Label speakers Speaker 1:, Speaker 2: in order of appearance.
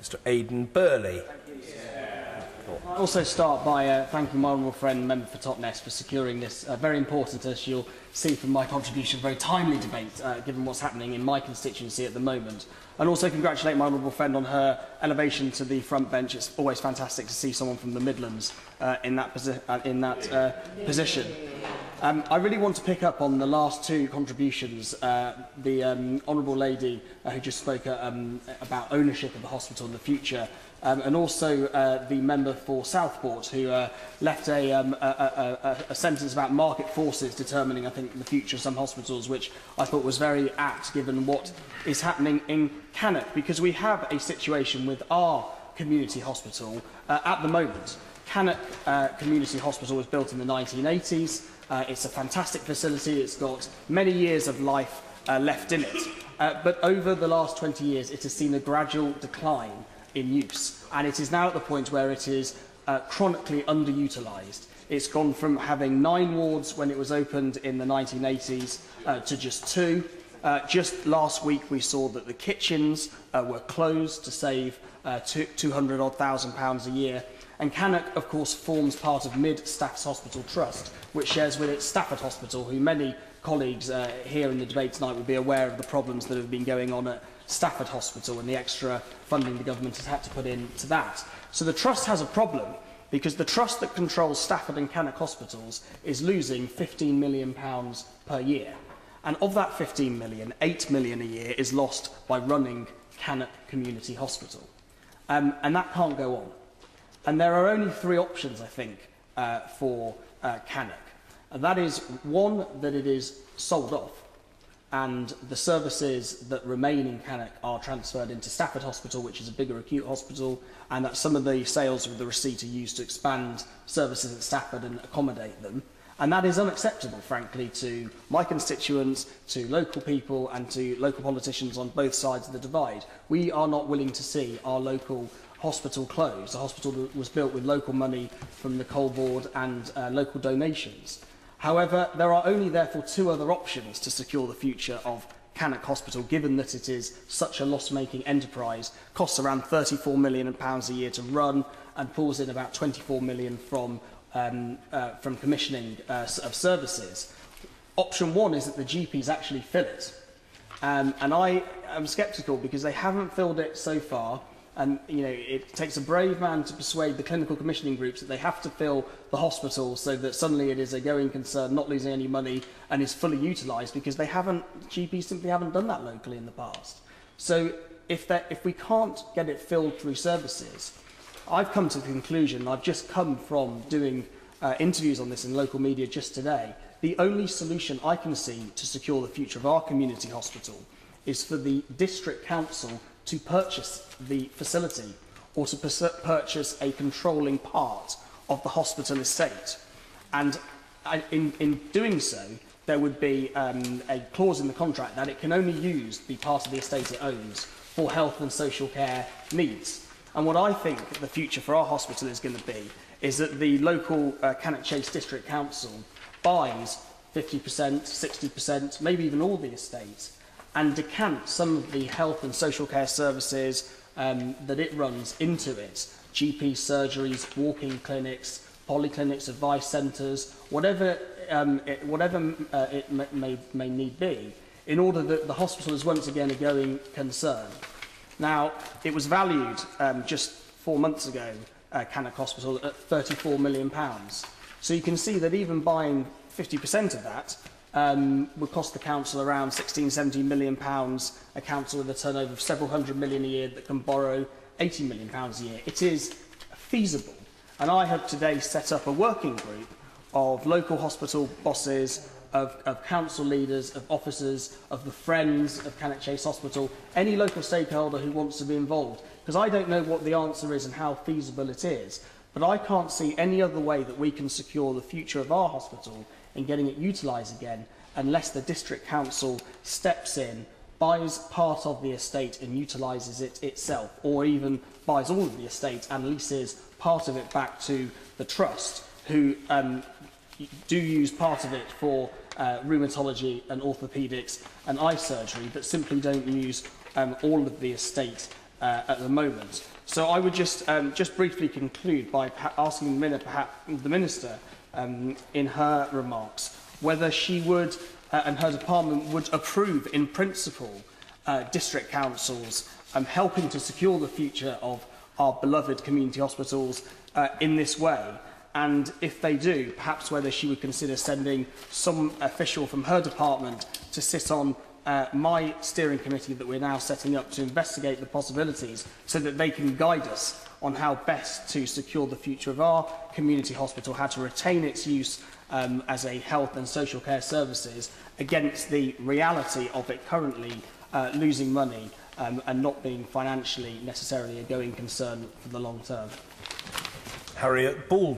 Speaker 1: Mr. Aidan Burley.
Speaker 2: I'll also start by thanking my honourable friend, Member for Totnes, for securing this very important, as you'll see from my contribution, very timely debate, given what's happening in my constituency at the moment. And also congratulate my honourable friend on her elevation to the front bench. It's always fantastic to see someone from the Midlands in that position. I really want to pick up on the last two contributions. The honourable lady who just spoke about ownership of the hospital in the future, and also the member for Southport who left a sentence about market forces determining, I think, the future of some hospitals, which I thought was very apt given what is happening in Cannock, because we have a situation with our community hospital at the moment. Cannock Community Hospital was built in the 1980s. It's a fantastic facility. It's got many years of life left in it. But over the last 20 years, it has seen a gradual decline in use. And it is now at the point where it is chronically underutilised. It's gone from having 9 wards when it was opened in the 1980s to just 2. Just last week, we saw that the kitchens were closed to save £200,000 a year. And Cannock, of course, forms part of Mid Staffs Hospital Trust, which shares with it Stafford Hospital, who many colleagues here in the debate tonight will be aware of the problems that have been going on at Stafford Hospital and the extra funding the government has had to put into that. So the Trust has a problem, because the Trust that controls Stafford and Cannock Hospitals is losing £15 million per year. And of that 15 million, 8 million a year is lost by running Cannock Community Hospital. And that can't go on. And there are only 3 options, I think, for Cannock. And that is, one, that it is sold off, and the services that remain in Cannock are transferred into Stafford Hospital, which is a bigger acute hospital, and that some of the sales of the receipt are used to expand services at Stafford and accommodate them. And that is unacceptable, frankly, to my constituents, to local people and to local politicians on both sides of the divide. We are not willing to see our local hospital closed, a hospital that was built with local money from the Coal Board and local donations. However, there are only therefore 2 other options to secure the future of Cannock Hospital, given that it is such a loss-making enterprise, costs around £34 million a year to run, and pulls in about £24 million from commissioning of services. Option 1 is that the GPs actually fill it. And I am sceptical, because they haven't filled it so far. And it takes a brave man to persuade the clinical commissioning groups that they have to fill the hospital so that suddenly it is a going concern, not losing any money, and is fully utilised, because GPs simply haven't done that locally in the past. So if we can't get it filled through services, I've come to the conclusion, I've just come from doing interviews on this in local media just today, the only solution I can see to secure the future of our community hospital is for the district council to purchase the facility, or to purchase a controlling part of the hospital estate. And in doing so, there would be a clause in the contract that it can only use the part of the estate it owns for health and social care needs. And what I think the future for our hospital is going to be is that the local Cannock Chase District Council buys 50%, 60%, maybe even all the estate, and decant some of the health and social care services that it runs into it. GP surgeries, walk-in clinics, polyclinics, advice centres, whatever it may need be, in order that the hospital is once again a going concern. Now, it was valued just 4 months ago, Cannock Hospital, at £34 million. So you can see that even buying 50% of that would cost the council around £16–17 million, a council with a turnover of several hundred million a year that can borrow £80 million a year. It is feasible. And I have today set up a working group of local hospital bosses, of council leaders, of officers, of the friends of Cannock Chase Hospital, any local stakeholder who wants to be involved. Because I don't know what the answer is and how feasible it is, but I can't see any other way that we can secure the future of our hospital in getting it utilised again, unless the district council steps in, buys part of the estate and utilises it itself, or even buys all of the estate and leases part of it back to the trust, who do use part of it for rheumatology and orthopaedics and eye surgery, but simply don't use all of the estate at the moment. So I would just briefly conclude by asking the Minister in her remarks whether she would and her department would approve in principle district councils helping to secure the future of our beloved community hospitals in this way, and if they do, perhaps whether she would consider sending some official from her department to sit on my steering committee that we're now setting up to investigate the possibilities so that they can guide us on how best to secure the future of our community hospital, how to retain its use as a health and social care services against the reality of it currently losing money and not being financially necessarily a going concern for the long term.
Speaker 1: Harriet Ball.